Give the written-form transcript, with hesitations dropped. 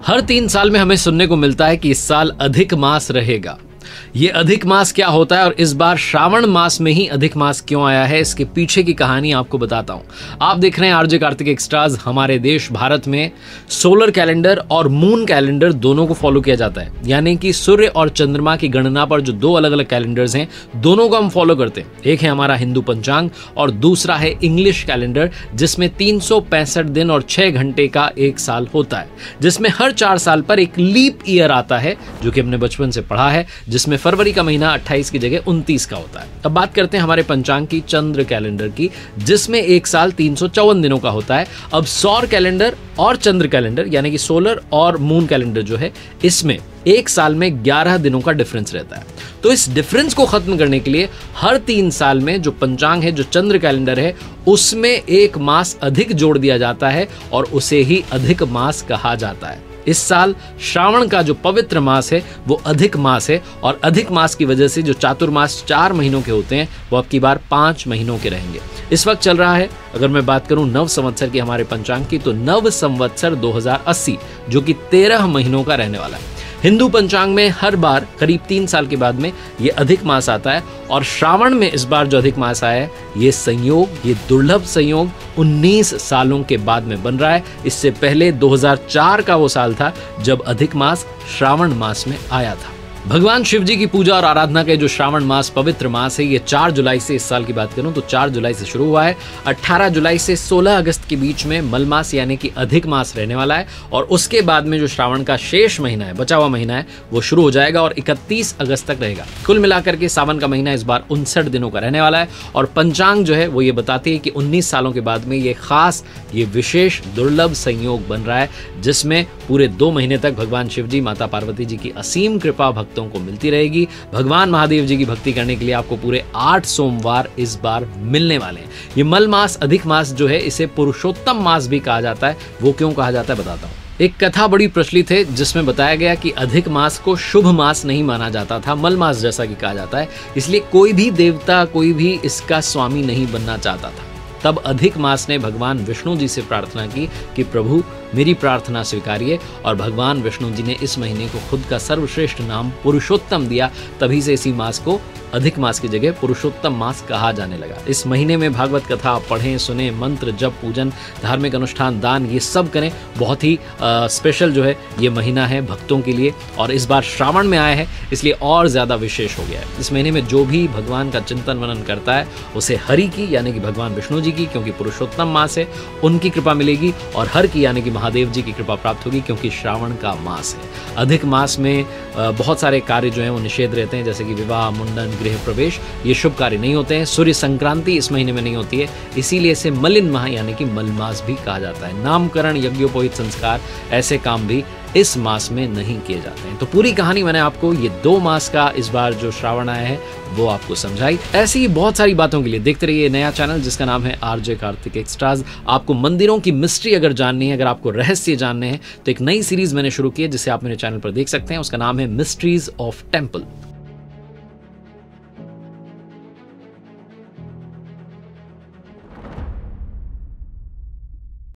हर 3 साल में हमें सुनने को मिलता है कि इस साल अधिक मास रहेगा। ये अधिक मास क्या होता है और इस बार श्रावण मास में ही अधिक मास क्यों आया है, इसके पीछे की कहानी आपको बताता हूं। आप देख रहे हैं आरजे कार्तिक एक्स्ट्राज। हमारे देश भारत में सोलर कैलेंडर और मून कैलेंडर दोनों को फॉलो किया जाता है, यानी कि सूर्य और चंद्रमा की गणना पर जो 2 अलग अलग कैलेंडर्स हैं, दोनों को हम फॉलो करते हैं। एक है हमारा हिंदू पंचांग और दूसरा है इंग्लिश कैलेंडर, जिसमें 365 दिन और 6 घंटे का एक साल होता है, जिसमें हर 4 साल पर एक लीप ईयर आता है, जो कि हमने बचपन से पढ़ा है, जिसमें फरवरी का महीना 28 की जगह 29 का होता है। अब बात करते हैं हमारे पंचांग की, चंद्र कैलेंडर की, जिसमें एक साल 354 दिनों का होता है। अब सौर कैलेंडर और चंद्र कैलेंडर यानी कि सोलर और मून कैलेंडर जो है, इसमें एक साल में 11 दिनों का डिफरेंस रहता है। तो इस डिफरेंस को खत्म करने के लिए हर 3 साल में जो पंचांग है, जो चंद्र कैलेंडर है, उसमें एक मास अधिक जोड़ दिया जाता है और उसे ही अधिक मास कहा जाता है। इस साल श्रावण का जो पवित्र मास है वो अधिक मास है, और अधिक मास की वजह से जो चातुर्मास 4 महीनों के होते हैं वो अब की बार 5 महीनों के रहेंगे। इस वक्त चल रहा है, अगर मैं बात करूं नव संवत्सर की हमारे पंचांग की, तो नव संवत्सर 2080 जो कि 13 महीनों का रहने वाला है। हिंदू पंचांग में हर बार करीब 3 साल के बाद में ये अधिक मास आता है, और श्रावण में इस बार जो अधिक मास आया है, ये संयोग, ये दुर्लभ संयोग 19 सालों के बाद में बन रहा है। इससे पहले 2004 का वो साल था जब अधिक मास श्रावण मास में आया था। भगवान शिव जी की पूजा और आराधना के जो श्रावण मास पवित्र मास है, ये 4 जुलाई से, इस साल की बात करूं तो 4 जुलाई से शुरू हुआ है। 18 जुलाई से 16 अगस्त के बीच में मल मास यानी कि अधिक मास रहने वाला है, और उसके बाद में जो श्रावण का शेष महीना है, बचा हुआ महीना है, वो शुरू हो जाएगा और 31 अगस्त तक रहेगा। कुल मिलाकर के सावन का महीना इस बार 59 दिनों का रहने वाला है, और पंचांग जो है वो ये बताती है कि 19 सालों के बाद में ये खास, ये विशेष दुर्लभ संयोग बन रहा है, जिसमें पूरे 2 महीने तक भगवान शिव जी, माता पार्वती जी की असीम कृपा भक्तों को मिलती रहेगी। भगवान महादेव जी की भक्ति करने के लिए आपको पूरे 8 सोमवार इस बार मिलने वाले हैं। ये मल मास, अधिक मास जो है, इसे पुरुषोत्तम मास भी कहा जाता है। वो क्यों कहा जाता है बताता हूं। एक कथा बड़ी प्रचलित है जिसमें बताया गया कि अधिक मास को शुभ मास नहीं माना जाता था, मल मास जैसा कि कहा जाता है, इसलिए कोई भी देवता, कोई भी इसका स्वामी नहीं बनना चाहता था। तब अधिक मास ने भगवान विष्णु जी से प्रार्थना की कि प्रभु मेरी प्रार्थना स्वीकारिए, और भगवान विष्णु जी ने इस महीने को खुद का सर्वश्रेष्ठ नाम पुरुषोत्तम दिया। तभी से इसी मास को अधिक मास की जगह पुरुषोत्तम मास कहा जाने लगा। इस महीने में भागवत कथा पढ़ें, सुने, मंत्र जप, पूजन, धार्मिक अनुष्ठान, दान, ये सब करें। बहुत ही स्पेशल जो है ये महीना है भक्तों के लिए, और इस बार श्रावण में आया है इसलिए और ज्यादा विशेष हो गया है। इस महीने में जो भी भगवान का चिंतन मनन करता है उसे हरि की यानी कि भगवान विष्णु जी की, क्योंकि पुरुषोत्तम मास है, उनकी कृपा मिलेगी, और हर की यानी कि महादेव जी की कृपा प्राप्त होगी, क्योंकि श्रावण का मास है। अधिक मास में बहुत सारे कार्य जो हैं वो निषेध रहते हैं, जैसे कि विवाह, मुंडन, गृह प्रवेश, ये शुभ कार्य नहीं होते हैं। सूर्य संक्रांति इस महीने में नहीं होती है, इसीलिए इसे मलिन माह यानी कि मल मास भी कहा जाता है। नामकरण, यज्ञोपवीत संस्कार, ऐसे काम भी इस मास में नहीं किए जाते हैं। तो पूरी कहानी मैंने आपको ये 2 मास का इस बार जो श्रावण आया है वो आपको समझाई। ऐसी ही बहुत सारी बातों के लिए देखते रहिए नया चैनल जिसका नाम है आरजे कार्तिक एक्स्ट्राज। आपको मंदिरों की मिस्ट्री अगर जाननी है, अगर आपको रहस्य जानने हैं, तो एक नई सीरीज मैंने शुरू की है जिसे आप मेरे चैनल पर देख सकते हैं। उसका नाम है मिस्ट्रीज ऑफ टेम्पल।